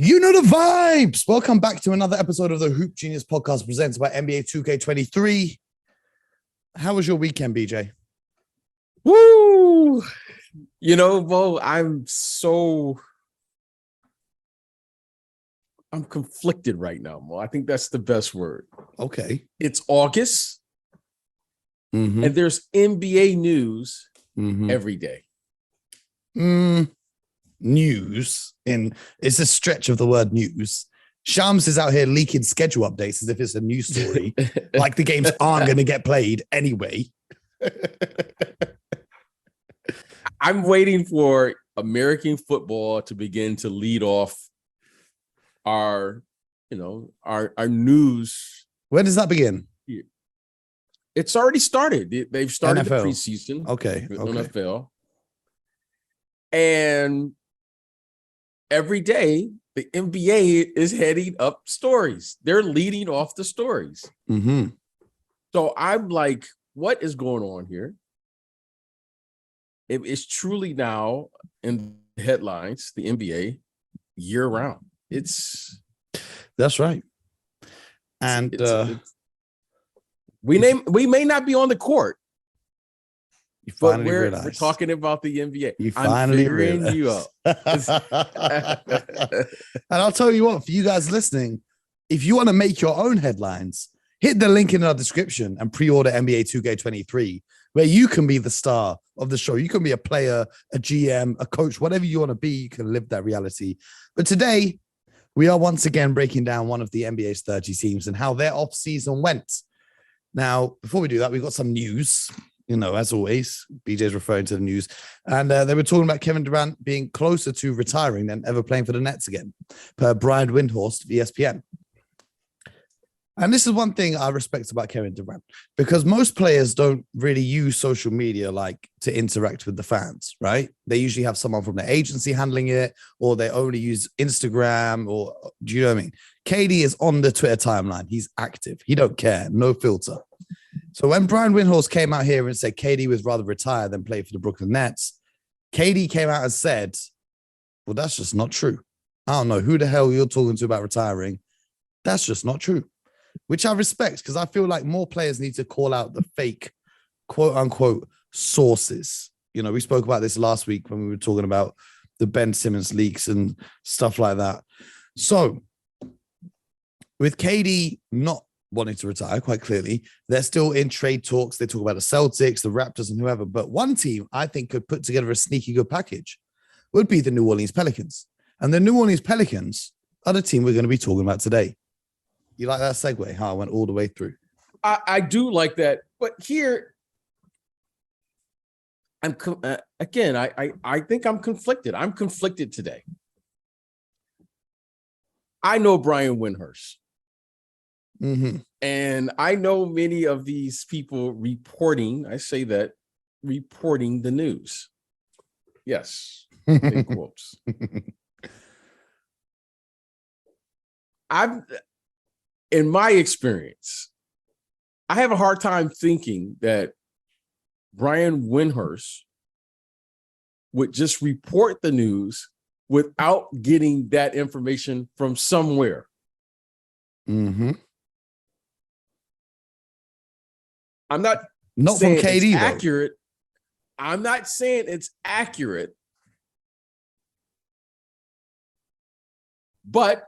You know the vibes. Welcome back to another episode of the Hoop Genius podcast presented by NBA 2K23. How was your weekend, BJ? Woo! Bo, I'm conflicted right now, Mo. I think that's the best word. Okay. It's August, and there's NBA news every day. News it's a stretch of the word news. Shams is out here leaking schedule updates as if it's a news story, like the games aren't going to get played anyway. I'm waiting for American football to begin to lead off our news. When does that begin? It's already started. They've started NFL. The preseason. Okay. NFL. And every day, the NBA is heading up stories. They're leading off the stories. So I'm like, what is going on here? It is truly now in the headlines, the NBA year round. That's right. And we may not be on the court. But we're talking about the NBA. You finally realized. You up. And I'll tell you what, for you guys listening, if you want to make your own headlines, hit the link in our description and pre-order NBA 2K23, where you can be the star of the show. You can be a player, a GM, a coach, whatever you want to be, you can live that reality. But today, we are once again breaking down one of the NBA's 30 teams and how their off-season went. Now, before we do that, we've got some news. As always, BJ's referring to the news. And they were talking about Kevin Durant being closer to retiring than ever playing for the Nets again, per Brian Windhorst of ESPN. And this is one thing I respect about Kevin Durant, because most players don't really use social media to interact with the fans, right? They usually have someone from the agency handling it, or they only use Instagram, or do you know what I mean? KD is on the Twitter timeline. He's active. He don't care. No filter. So when Brian Windhorst came out here and said KD was rather retire than play for the Brooklyn Nets, KD came out and said, well, that's just not true. I don't know who the hell you're talking to about retiring. That's just not true, which I respect, because I feel like more players need to call out the fake, quote unquote, sources. We spoke about this last week when we were talking about the Ben Simmons leaks and stuff like that. So with KD not wanting to retire, quite clearly, they're still in trade talks. They talk about the Celtics, the Raptors, and whoever. But one team I think could put together a sneaky good package would be the New Orleans Pelicans. And the New Orleans Pelicans are the team we're going to be talking about today. You like that segue, how I went all the way through? I do like that. But here, I think I'm conflicted. I'm conflicted today. I know Brian Windhorst. And I know many of these people reporting the news. Yes, in quotes. In my experience, I have a hard time thinking that Brian Windhorst would just report the news without getting that information from somewhere. I'm not from KD, it's accurate. I'm not saying it's accurate. But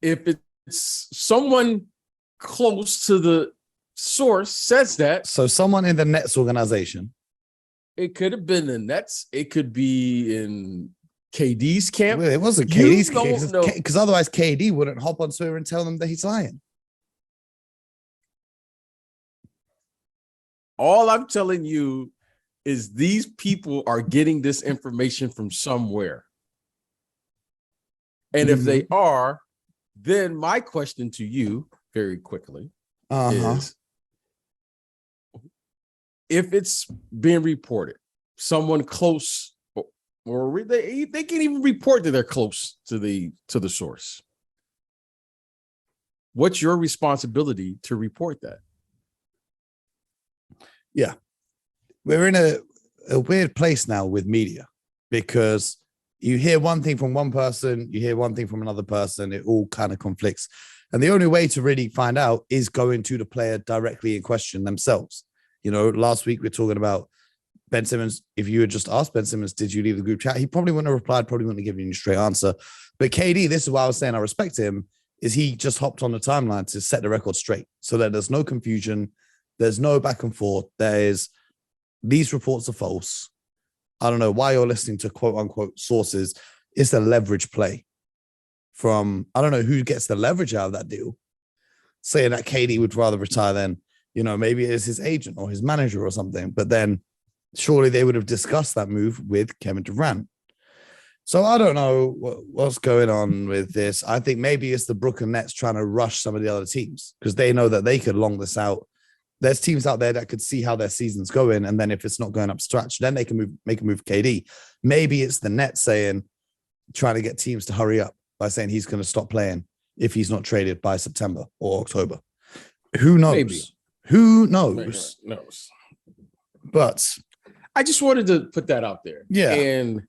if it's someone close to the source says that. So someone in the Nets organization. It could have been the Nets. It could be in KD's camp. Well, it wasn't KD's camp, because otherwise KD wouldn't hop on Twitter and tell them that he's lying. All I'm telling you is these people are getting this information from somewhere. And if they are, then my question to you very quickly is, if it's being reported, someone close, or they can even report that they're close to the source, what's your responsibility to report that? Yeah, we're in a weird place now with media, because You hear one thing from one person, you hear one thing from another person, it all kind of conflicts. And the only way to really find out is going to the player directly in question themselves. You know, last week we are talking about Ben Simmons. If you had just asked Ben Simmons, did you leave the group chat? He probably wouldn't have replied, probably wouldn't have given you a straight answer. But KD, this is why I was saying I respect him, is he just hopped on the timeline to set the record straight so that there's no confusion. There's no back and forth. These reports are false. I don't know why you're listening to quote unquote sources. It's a leverage play from, I don't know who gets the leverage out of that deal, saying that KD would rather retire than, you know, maybe it's his agent or his manager or something. But then surely they would have discussed that move with Kevin Durant. So I don't know what's going on with this. I think maybe it's the Brooklyn Nets trying to rush some of the other teams because they know that they could long this out. There's teams out there that could see how their season's going. And then if it's not going up scratch, then they can make a move KD. Maybe it's the Nets trying to get teams to hurry up by saying he's going to stop playing if he's not traded by September or October. Who knows? Maybe. Who knows? But I just wanted to put that out there. Yeah. And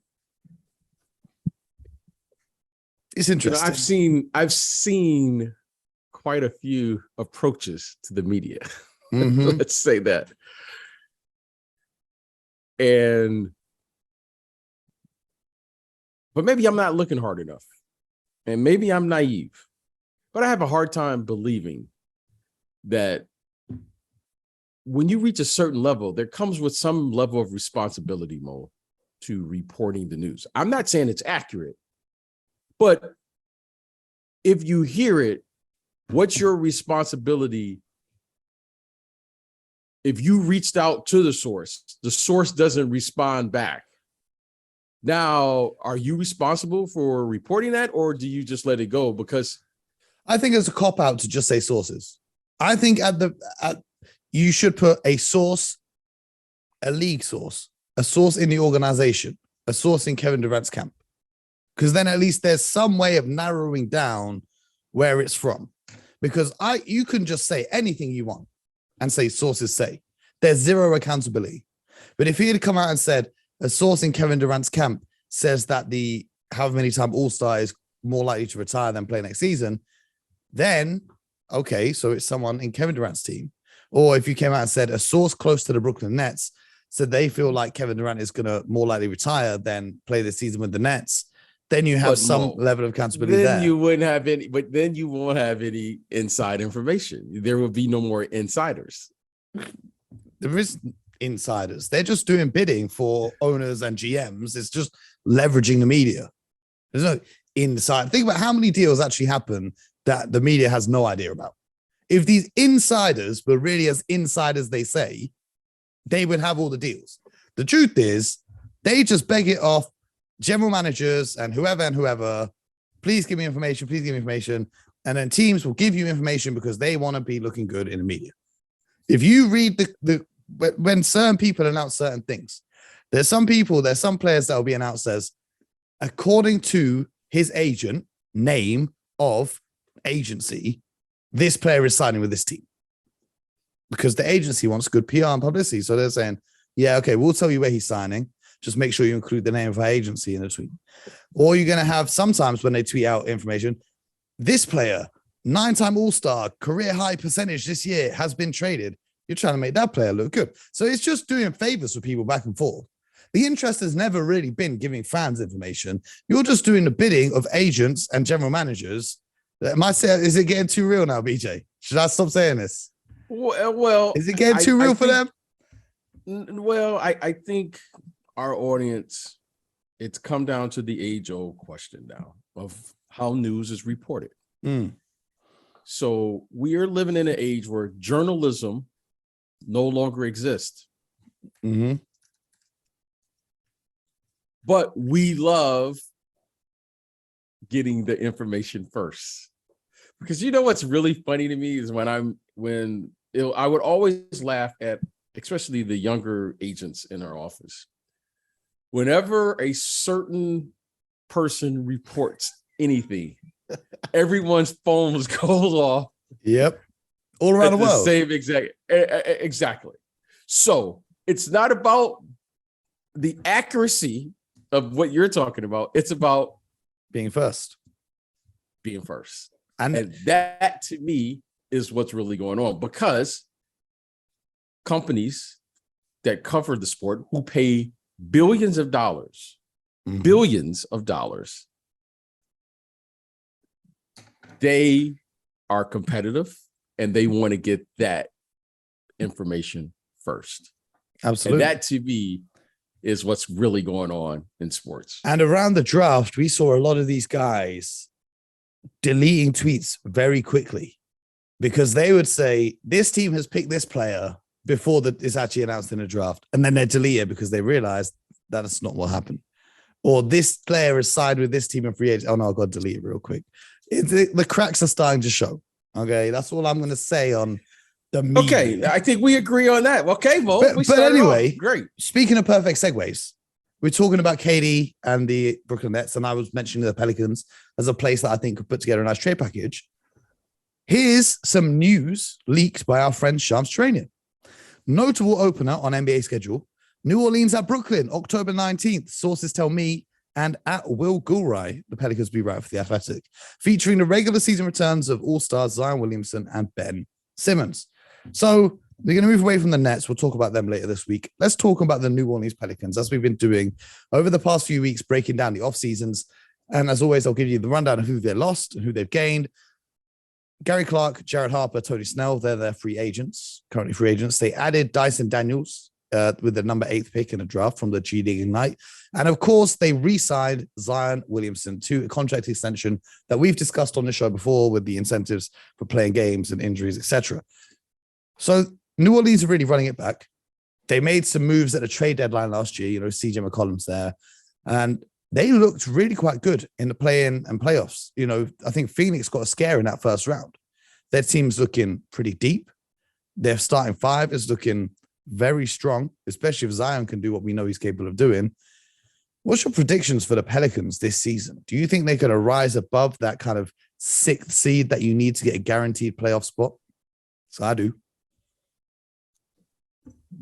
it's interesting. I've seen quite a few approaches to the media. Mm-hmm. Let's say that. But maybe I'm not looking hard enough. And maybe I'm naive. But I have a hard time believing that when you reach a certain level, there comes with some level of responsibility, Mo, to reporting the news. I'm not saying it's accurate, but if you hear it, what's your responsibility? If you reached out to the source doesn't respond back. Now, are you responsible for reporting that, or do you just let it go? Because I think it's a cop out to just say sources. I think you should put a source, a league source, a source in the organization, a source in Kevin Durant's camp. Because then at least there's some way of narrowing down where it's from. Because you can just say anything you want and say sources say. There's zero accountability. But if he had come out and said a source in Kevin Durant's camp says that the however many time All-Star is more likely to retire than play next season, then okay, so it's someone in Kevin Durant's team. Or if you came out and said a source close to the Brooklyn Nets said they feel like Kevin Durant is going to more likely retire than play this season with the Nets, then you have some level of accountability then there. You wouldn't have any, but then you won't have any inside information. There will be no more insiders. There is insiders. They're just doing bidding for owners and GMs. It's just leveraging the media. There's no inside. Think about how many deals actually happen that the media has no idea about. If these insiders were really as inside as they say, they would have all the deals. The truth is, they just beg it off general managers and whoever, please give me information, please give me information. And then teams will give you information because they want to be looking good in the media. If you read when certain people announce certain things, there's some players that will be announced as, according to his agent, name of agency, this player is signing with this team. Because the agency wants good PR and publicity. So they're saying, yeah, okay, we'll tell you where he's signing. Just make sure you include the name of our agency in the tweet. Or you're going to have sometimes when they tweet out information, this player, 9-time All-Star, career high percentage this year, has been traded. You're trying to make that player look good. So it's just doing favors for people back and forth. The interest has never really been giving fans information. You're just doing the bidding of agents and general managers. Is it getting too real now, BJ? Should I stop saying this? Well, is it getting too real for them? Well, I think our audience, it's come down to the age-old question now of how news is reported. So we are living in an age where journalism no longer exists. Mm-hmm. But we love getting the information first. Because you know what's really funny to me is I would always laugh at, especially the younger agents in our office. Whenever a certain person reports anything, everyone's phones goes off. Yep. All around the world. Same exactly. So it's not about the accuracy of what you're talking about. It's about being first. being first. And And that to me is what's really going on, because companies that cover the sport who pay billions of dollars, Mhm. billions of dollars, they are competitive and they want to get that information first. Absolutely. And that to me is what's really going on in sports. And around the draft, we saw a lot of these guys deleting tweets very quickly because they would say, this team has picked this player before it's actually announced in a draft. And then they delete it because they realized that's not what happened. Or this player is signed with this team in free agent. Oh no, I've got to delete it real quick. The cracks are starting to show. Okay, that's all I'm going to say on the media. Okay, I think we agree on that. Okay, Mo. But anyway, great. Speaking of perfect segues, we're talking about KD and the Brooklyn Nets, and I was mentioning the Pelicans as a place that I think could put together a nice trade package. Here's some news leaked by our friend Shams Training. Notable opener on NBA schedule: New Orleans at Brooklyn, October 19th. Sources tell me, and at Will Gulrai, the Pelicans beat writer for The Athletic, featuring the regular season returns of All-Stars Zion Williamson and Ben Simmons. So they're going to move away from the Nets. We'll talk about them later this week. Let's talk about the New Orleans Pelicans, as we've been doing over the past few weeks, breaking down the off seasons. And as always, I'll give you the rundown of who they lost and who they've gained. Gary Clark, Jared Harper, Tony Snell, they're their free agents, currently free agents. They added Dyson Daniels with the number 8th pick in a draft from the G League Ignite. And of course, they re-signed Zion Williamson to a contract extension that we've discussed on the show before, with the incentives for playing games and injuries, etc. So New Orleans are really running it back. They made some moves at the trade deadline last year, CJ McCollum's there, and they looked really quite good in the play-in and playoffs. I think Phoenix got a scare in that first round. Their team's looking pretty deep. Their starting five is looking very strong, especially if Zion can do what we know he's capable of doing. What's your predictions for the Pelicans this season? Do you think they're going to rise above that kind of 6th seed that you need to get a guaranteed playoff spot? So I do.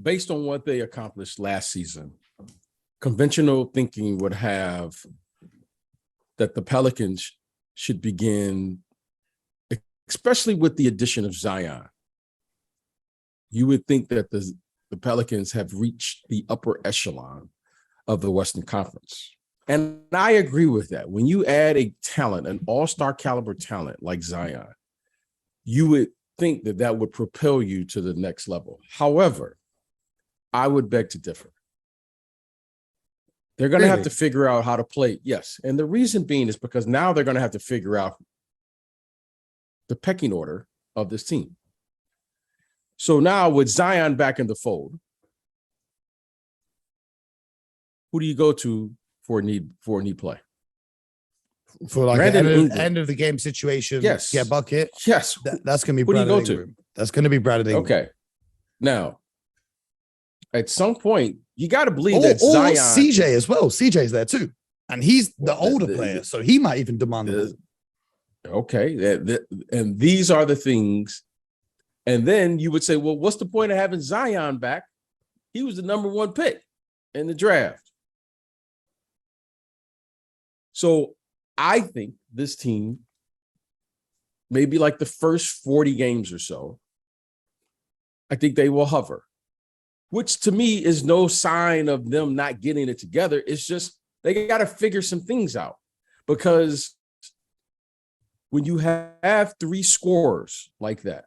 Based on what they accomplished last season, conventional thinking would have that the Pelicans should begin, especially with the addition of Zion. You would think that the Pelicans have reached the upper echelon of the Western Conference. And I agree with that. When you add a talent, an all-star caliber talent like Zion, you would think that that would propel you to the next level. However, I would beg to differ. They're going to have to figure out how to play. Yes. And the reason being is because now they're going to have to figure out the pecking order of this team. So now with Zion back in the fold, who do you go to for a need play? For like an end of the game situation, yes, get bucket. Yes, that's going to be. Who do you go to? That's going to be Brandon Ingram. Okay, now at some point you got to believe that Zion, CJ as well. CJ's there too, and he's the older player, so he might even demand it. Okay, and these are the things. And then you would say, well, what's the point of having Zion back? He was the number 1 pick in the draft. So I think this team, maybe like the first 40 games or so, I think they will hover, which to me is no sign of them not getting it together. It's just they got to figure some things out, because when you have 3 scorers like that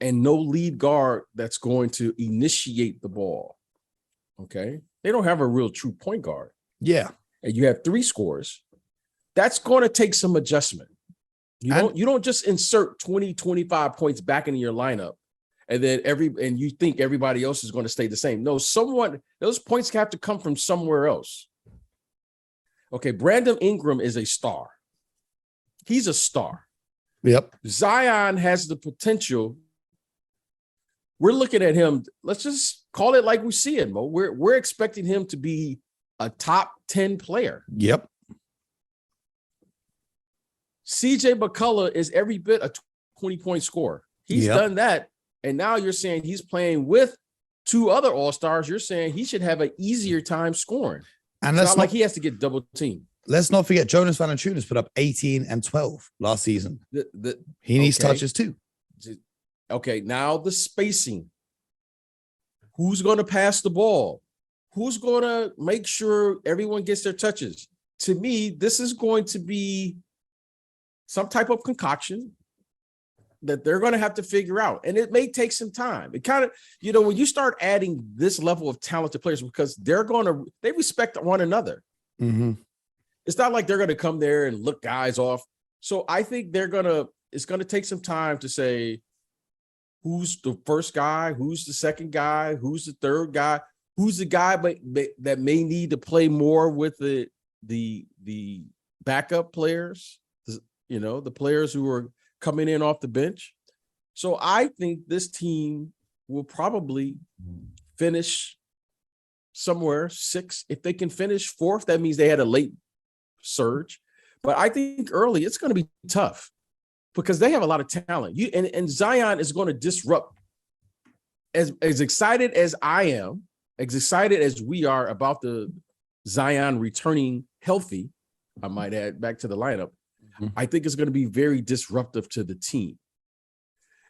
and no lead guard that's going to initiate the ball, okay, they don't have a real true point guard. Yeah. And you have 3 scorers, that's going to take some adjustment. You don't just insert 20, 25 points back into your lineup and then you think everybody else is going to stay the same. No, those points have to come from somewhere else. Okay, Brandon Ingram is a star. He's a star. Yep. Zion has the potential. We're looking at him. Let's just call it like we see it, Mo. We're expecting him to be a top 10 player. Yep. CJ McCullough is every bit a 20-point scorer. He's done that. And now you're saying he's playing with 2 other all-stars. You're saying he should have an easier time scoring. And It's not like he has to get double teamed. let's not forget Jonas Valanciunas put up 18 and 12 last season. He needs touches too. Okay, now the spacing. Who's going to pass the ball? Who's going to make sure everyone gets their touches? To me, this is going to be some type of concoction that they're going to have to figure out. And it may take some time. It kind of, when you start adding this level of talented players, because they respect one another. Mm-hmm. It's not like they're going to come there and look guys off. So I think it's going to take some time to say, who's the first guy? Who's the second guy? Who's the third guy? Who's the guy that may need to play more with the backup players? The players who are coming in off the bench. So I think this team will probably finish somewhere 6th. If they can finish 4th, that means they had a late surge. But I think early it's going to be tough, because they have a lot of talent. And Zion is going to disrupt. As excited as I am, as excited as we are about the Zion returning healthy, I might add, back to the lineup, I think it's going to be very disruptive to the team.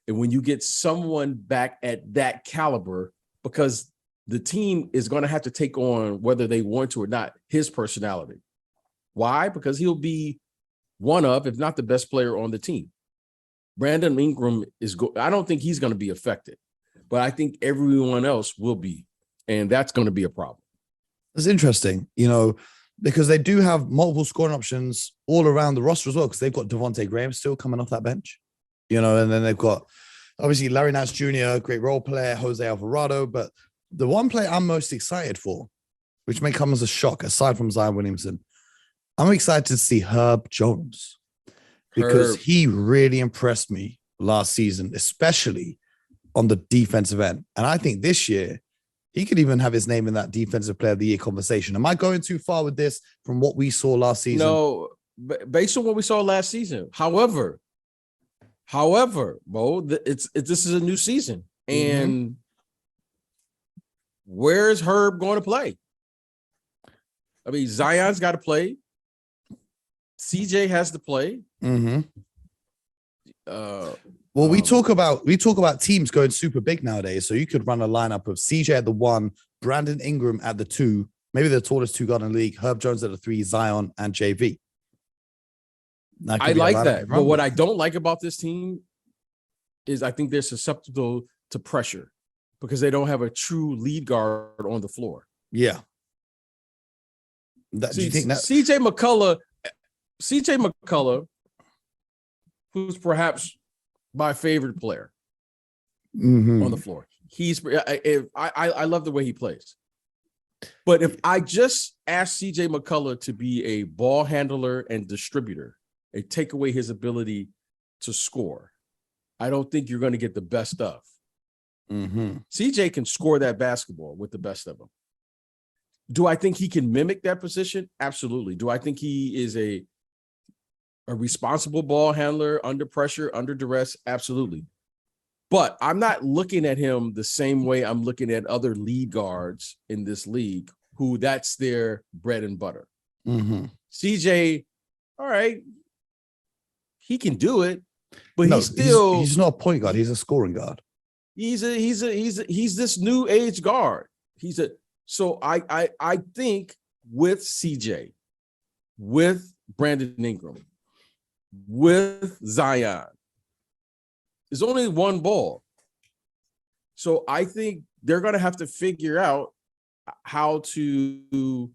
And when you get someone back at that caliber, because the team is going to have to take on, whether they want to or not, his personality. Why? Because he'll be one of, if not the best player on the team. Brandon Ingram I don't think he's going to be affected, but I think everyone else will be. And that's going to be a problem. It's interesting, because they do have multiple scoring options all around the roster as well, because they've got Devontae Graham still coming off that bench, and then they've got obviously Larry Nance Jr., great role player, Jose Alvarado. But the one player I'm most excited for, which may come as a shock aside from Zion Williamson, I'm excited to see Herb Jones, because he really impressed me last season, especially on the defensive end. And I think this year, he could even have his name in that defensive player of the year conversation. Am I going too far with this from what we saw last season? No, based on what we saw last season. However, Bo, this is a new season. And where's Herb going to play? I mean, Zion's got to play. CJ has to play. We talk about teams going super big nowadays. So you could run a lineup of CJ at the 1, Brandon Ingram at the 2, maybe the tallest 2 guard in the league, Herb Jones at the 3, Zion and JV. I like that. But what I don't like about this team is I think they're susceptible to pressure because they don't have a true lead guard on the floor. Yeah. Do you think that CJ McCullough, who's perhaps my favorite player on the floor. I love the way he plays. But if I just ask CJ McCullough to be a ball handler and distributor and take away his ability to score, I don't think you're going to get the best of. CJ can score that basketball with the best of them. Do I think he can mimic that position? Absolutely. Do I think he is a responsible ball handler under pressure, under duress? Absolutely. But I'm not looking at him the same way I'm looking at other lead guards in this league who that's their bread and butter. CJ, all right, he can do it, but he's not a point guard. He's a scoring guard. He's this new age guard. So I think with CJ, with Brandon Ingram, with Zion, there's only one ball. So I think they're going to have to figure out how to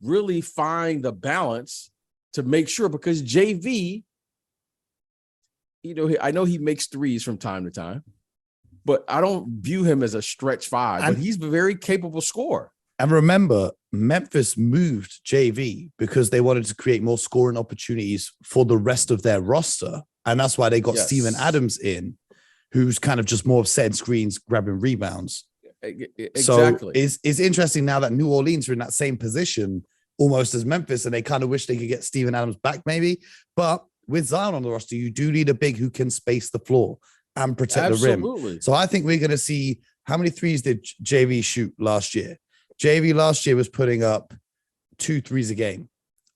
really find the balance to make sure, because JV, I know he makes threes from time to time, but I don't view him as a stretch 5, but he's a very capable scorer. And remember, Memphis moved JV because they wanted to create more scoring opportunities for the rest of their roster. And that's why they got Steven Adams in, who's kind of just more of setting screens, grabbing rebounds. Exactly. So it's interesting now that New Orleans are in that same position almost as Memphis, and they kind of wish they could get Steven Adams back maybe. But with Zion on the roster, you do need a big who can space the floor and protect the rim. So I think we're going to see, how many threes did JV shoot last year? JV last year was putting up 2 threes a game.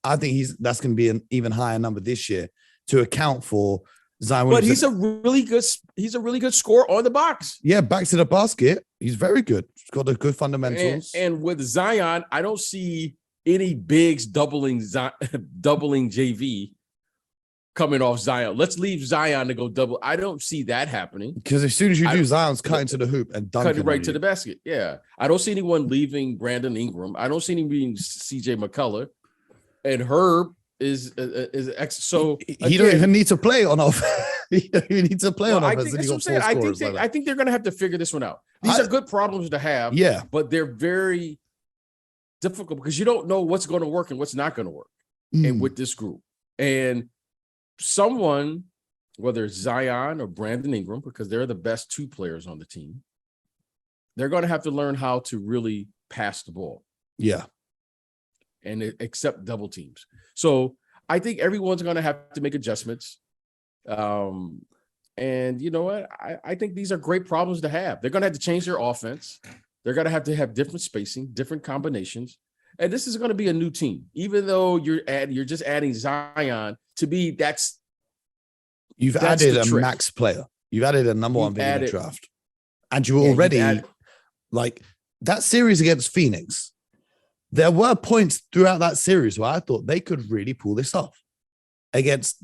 I think that's going to be an even higher number this year to account for Zion But Williamson. he's a really good scorer on the box. Yeah, back to the basket. He's very good. He's got the good fundamentals. And with Zion, I don't see any bigs doubling JV coming off Zion. Let's leave Zion to go double. I don't see that happening. Because as soon as you do, Zion's cutting to the hoop and dunking. Cutting right to the basket. Yeah. I don't see anyone leaving Brandon Ingram. I don't see anyone being CJ McCullough. And Herb is so he don't even need to play on offense. He don't even need to play on offense. That's what I'm saying. I think they're going to have to figure this one out. These are good problems to have. Yeah. But they're very difficult because you don't know what's going to work and what's not going to work. And with this group. And someone, whether it's Zion or Brandon Ingram, because they're the best 2 players on the team, they're going to have to learn how to really pass the ball. Yeah. And accept double teams. So I think everyone's going to have to make adjustments. And you know what? I think these are great problems to have. They're going to have to change their offense. They're going to have different spacing, different combinations. And this is going to be a new team, even though you're just adding Zion to be you've added a max player. You've added a number 1 pick in the draft. And you already like that series against Phoenix. There were points throughout that series where I thought they could really pull this off against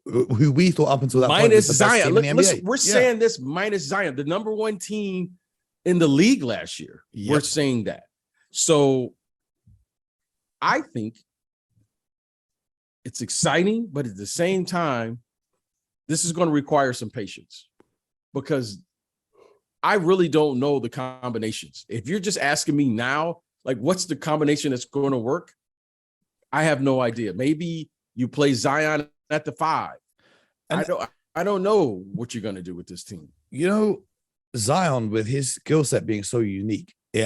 who we thought up until that point was the best team in the NBA. We're saying this minus Zion, the number 1 team in the league last year. Yep. We're saying that. So I think it's exciting, but at the same time, this is going to require some patience because I really don't know the combinations. If you're just asking me now, like, what's the combination that's going to work? I have no idea. Maybe you play Zion at the 5. And I don't know what you're going to do with this team. You know, Zion, with his skill set being so unique, it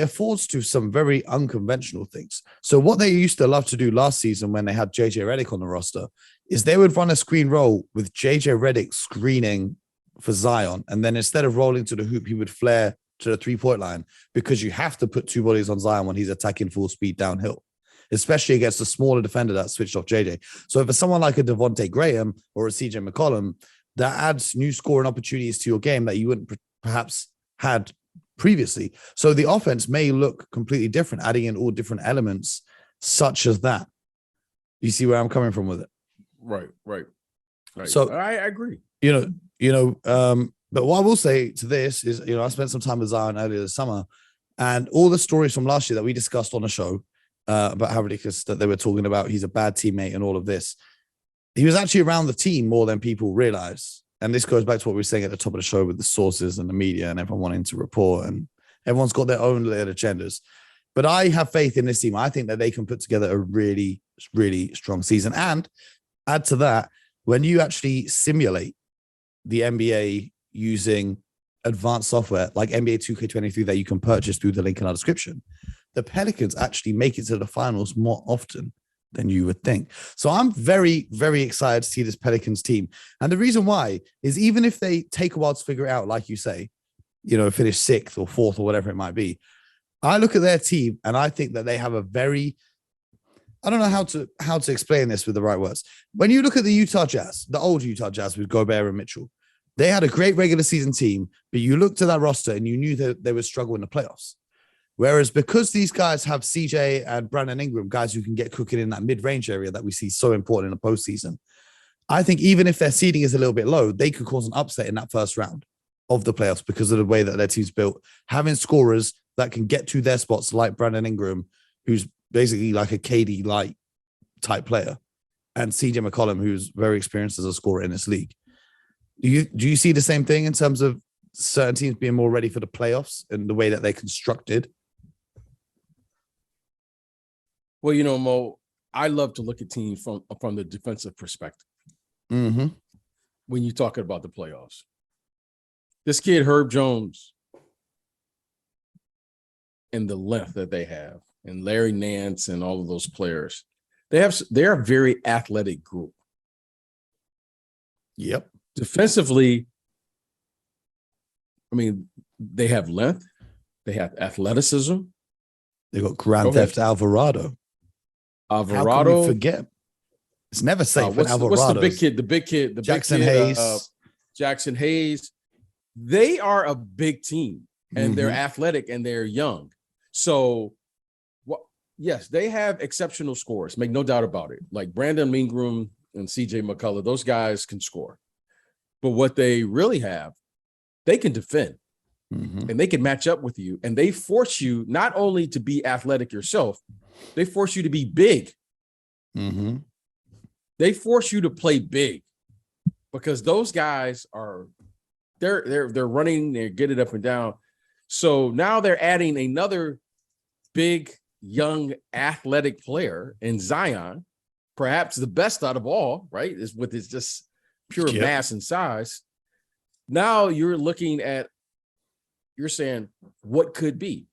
affords to some very unconventional things. So what they used to love to do last season when they had JJ Redick on the roster is they would run a screen roll with JJ Redick screening for Zion. And then instead of rolling to the hoop, he would flare to the 3-point line because you have to put 2 bodies on Zion when he's attacking full speed downhill, especially against a smaller defender that switched off JJ. So for someone like a Devontae Graham or a CJ McCollum, that adds new scoring opportunities to your game that you wouldn't perhaps had previously. So the offense may look completely different, adding in all different elements such as that. You see where I'm coming from with it? Right. So I agree. But what I will say to this is, I spent some time with Zion earlier this summer, and all the stories from last year that we discussed on the show about how ridiculous that they were talking about he's a bad teammate and all of this. He was actually around the team more than people realize. And this goes back to what we were saying at the top of the show with the sources and the media and everyone wanting to report, and everyone's got their own little agendas. But I have faith in this team. I think that they can put together a really, really strong season. And add to that, when you actually simulate the NBA using advanced software like NBA 2K23 that you can purchase through the link in our description, the Pelicans actually make it to the finals more often than you would think. So I'm very, very excited to see this Pelicans team. And the reason why is even if they take a while to figure it out, like you say, finish 6th or 4th or whatever it might be, I look at their team and I think that they have a very, I don't know how to explain this with the right words. When you look at the Utah Jazz, the old Utah Jazz with Gobert and Mitchell, they had a great regular season team, but you looked at that roster and you knew that they would struggle in the playoffs. Whereas because these guys have CJ and Brandon Ingram, guys who can get cooking in that mid-range area that we see so important in the postseason, I think even if their seeding is a little bit low, they could cause an upset in that first round of the playoffs because of the way that their team's built. Having scorers that can get to their spots like Brandon Ingram, who's basically like a KD light type player, and CJ McCollum, who's very experienced as a scorer in this league. Do you see the same thing in terms of certain teams being more ready for the playoffs and the way that they're constructed? Well, Mo, I love to look at teams from the defensive perspective. Mm-hmm. When you're talking about the playoffs, this kid Herb Jones and the length that they have, and Larry Nance and all of those players, they're a very athletic group. Yep. Defensively, I mean, they have length, they have athleticism. They got Grand Theft Alvarado. How can we Alvarado. forget? It's never safe when What's the Alvarado's big kid? The Jackson big kid, Hayes. Jackson Hayes. They are a big team, and they're Mhm. athletic and they're young. So, yes, they have exceptional scores. Make no doubt about it. Like Brandon Ingram and CJ McCullough, those guys can score. But what they really have, they can defend. Mhm. And they can match up with you, and they force you not only to be athletic yourself, they force you to be big. Mhm. They force you to play big because those guys are they're running, they're getting up and down. So now they're adding another big, young, athletic player in Zion, perhaps the best out of all, right? Is with his just pure Yep. mass and size. Now you're looking at, you're saying what could be.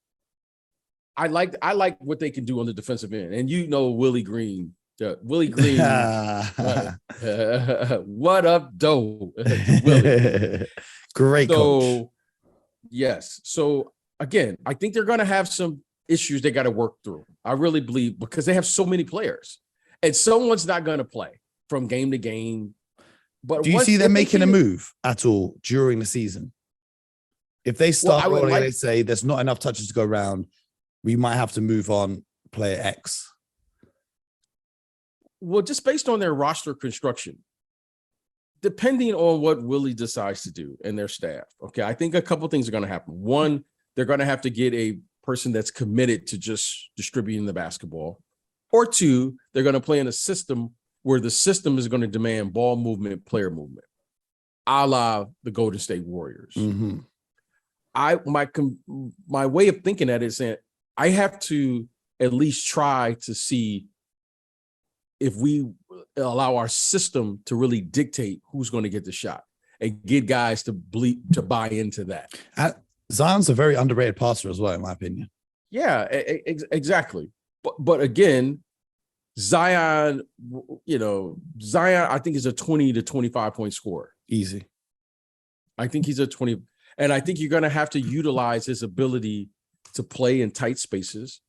I like what they can do on the defensive end, and Willie Green. Willie Green, what up, Doe? Willie. Great coach. So, yes. So again, I think they're going to have some issues they got to work through. I really believe, because they have so many players, and someone's not going to play from game to game. But Do you see them making a move at all during the season? If they start rolling and they say there's not enough touches to go around, we might have to move on player X. Well, just based on their roster construction, depending on what Willie decides to do and their staff. Okay, I think a couple things are going to happen. One, they're going to have to get a person that's committed to just distributing the basketball. Or two, they're going to play in a system where the system is going to demand ball movement, player movement, a la the Golden State Warriors. Mm-hmm. My way of thinking at it is saying I have to at least try to see if we allow our system to really dictate who's going to get the shot and get guys to buy into that. Zion's a very underrated passer as well, in my opinion. Yeah, exactly. But again, Zion, I think is a 20 to 25 point scorer. Easy. I think he's a 20. And I think you're going to have to utilize his ability to play in tight spaces,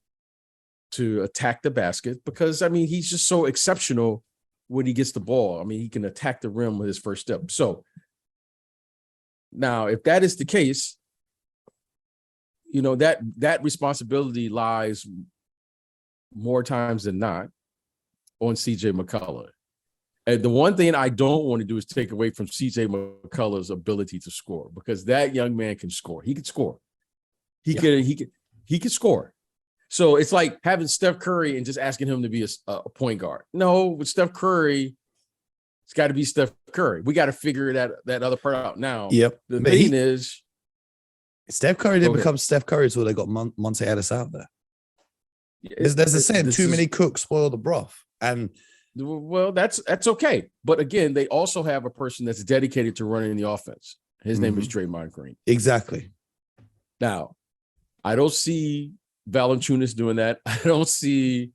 to attack the basket, because, I mean, he's just so exceptional when he gets the ball. I mean, he can attack the rim with his first step. So now, if that is the case, that responsibility lies more times than not on CJ McCullough. And the one thing I don't want to do is take away from CJ McCullough's ability to score, because that young man can score. He can score. He can score. So it's like having Steph Curry and just asking him to be a point guard. No, with Steph Curry, it's got to be Steph Curry. We got to figure that other part out now. Yep. The thing is, Steph Curry didn't become Steph Curry until they got Monte Ellis out there. There's a saying, too many cooks spoil the broth. And well, that's okay. But again, they also have a person that's dedicated to running the offense. His name is Draymond Green. Exactly. Now, I don't see Valanciunas doing that. I don't see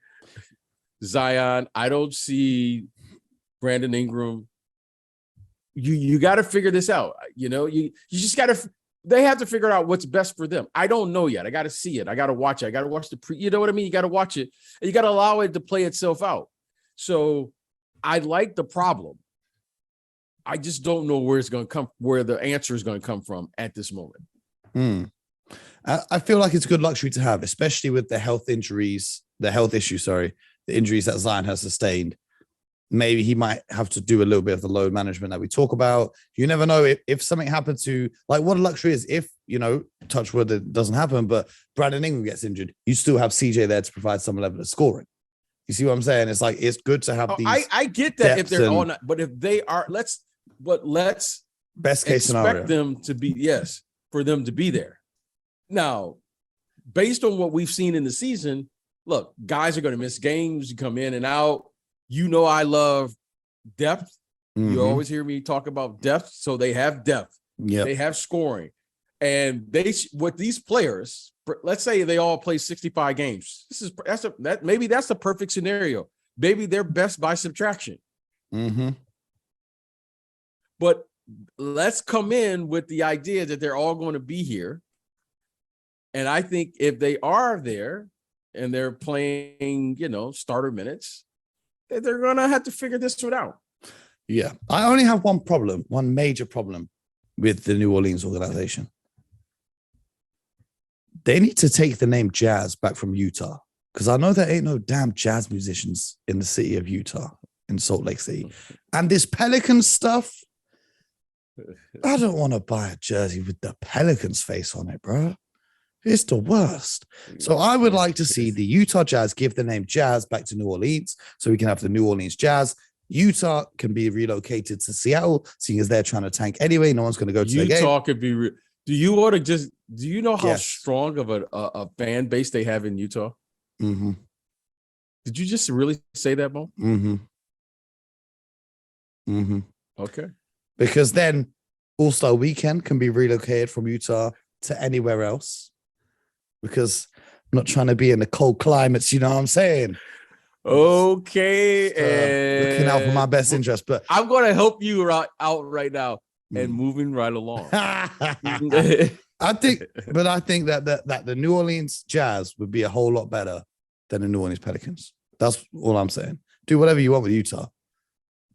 Zion. I don't see Brandon Ingram. You got to figure this out. You just got to. They have to figure out what's best for them. I don't know yet. I got to see it. I got to watch it. I got to watch you know what I mean? You got to watch it. And you got to allow it to play itself out. So I like the problem. I just don't know where it's going to come, where the answer is going to come from at this moment. I feel like it's a good luxury to have, especially with the health issues, the injuries that Zion has sustained. Maybe he might have to do a little bit of the load management that we talk about. You never know if something happened to, like, what a luxury is if, touch wood, it doesn't happen, but Brandon Ingram gets injured. You still have CJ there to provide some level of scoring. You see what I'm saying? It's like, it's good to have these. I get that if they're all not, but if they are, let's best case scenario, expect them to be, for them to be there. Now, based on what we've seen in the season, look, guys are going to miss games. You come in and out. I love depth. You always hear me talk about depth. So they have depth. Yeah, they have scoring, and with these players, let's say they all play 65 games. Maybe that's the perfect scenario. Maybe they're best by subtraction. But let's come in with the idea that they're all going to be here. And I think if they are there, and they're playing, starter minutes, they're going to have to figure this one out. Yeah. I only have one major problem with the New Orleans organization. They need to take the name Jazz back from Utah, because I know there ain't no damn jazz musicians in the city of Utah, in Salt Lake City. And this Pelicans stuff, I don't want to buy a jersey with the Pelicans face on it, bro. It's the worst. So I would like to see the Utah Jazz give the name Jazz back to New Orleans, so we can have the New Orleans Jazz. Utah can be relocated to Seattle, seeing as they're trying to tank anyway. No one's going to go to the game. Utah could be. Do you know how strong of a fan base they have in Utah? Mm-hmm. Did you just really say that, Mo? Mm-hmm. Mm-hmm. Okay. Because then All-Star Weekend can be relocated from Utah to anywhere else. Because I'm not trying to be in the cold climates, you know what I'm saying? Okay. And looking out for my best interest. But I'm going to help you out right now and moving right along. I think that the New Orleans Jazz would be a whole lot better than the New Orleans Pelicans. That's all I'm saying. Do whatever you want with Utah,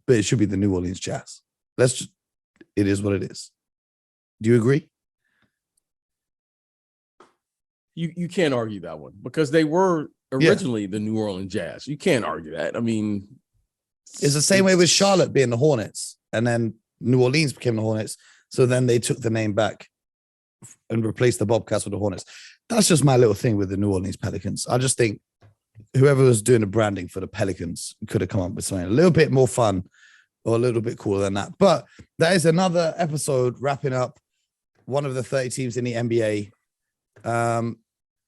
but it should be the New Orleans Jazz. It is what it is. Do you agree? You can't argue that one, because they were originally the New Orleans Jazz. You can't argue that. I mean, it's the same way with Charlotte being the Hornets, and then New Orleans became the Hornets. So then they took the name back and replaced the Bobcats with the Hornets. That's just my little thing with the New Orleans Pelicans. I just think whoever was doing the branding for the Pelicans could have come up with something a little bit more fun or a little bit cooler than that. But that is another episode wrapping up one of the 30 teams in the NBA.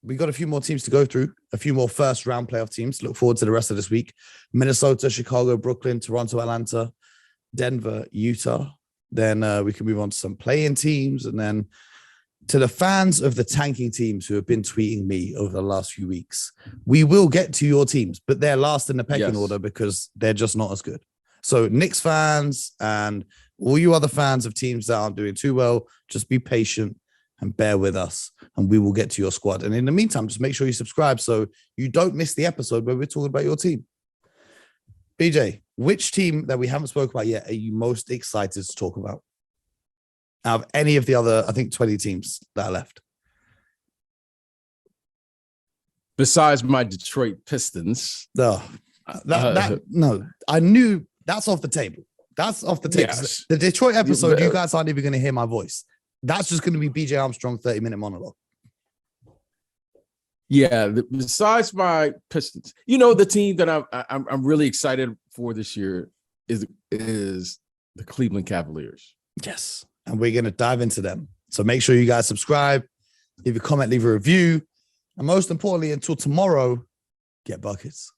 We got a few more teams to go through, a few more first round playoff teams. Look forward to the rest of this week. Minnesota, Chicago, Brooklyn, Toronto, Atlanta, Denver, Utah. Then we can move on to some play-in teams, and then to the fans of the tanking teams who have been tweeting me over the last few weeks. We will get to your teams, but they're last in the pecking order because they're just not as good. So Knicks fans and all you other fans of teams that aren't doing too well, just be patient and bear with us, and we will get to your squad. And in the meantime, just make sure you subscribe so you don't miss the episode where we're talking about your team. BJ, which team that we haven't spoken about yet are you most excited to talk about out of any of the other, I think, 20 teams that are left? Besides my Detroit Pistons. No, no, I knew that's off the table. That's off the table. Yes. The Detroit episode, you guys aren't even going to hear my voice. That's just going to be BJ Armstrong 30-minute monologue. Yeah, besides my Pistons, the team that I'm really excited for this year is the Cleveland Cavaliers. Yes, and we're going to dive into them. So make sure you guys subscribe, leave a comment, leave a review, and most importantly, until tomorrow, get buckets.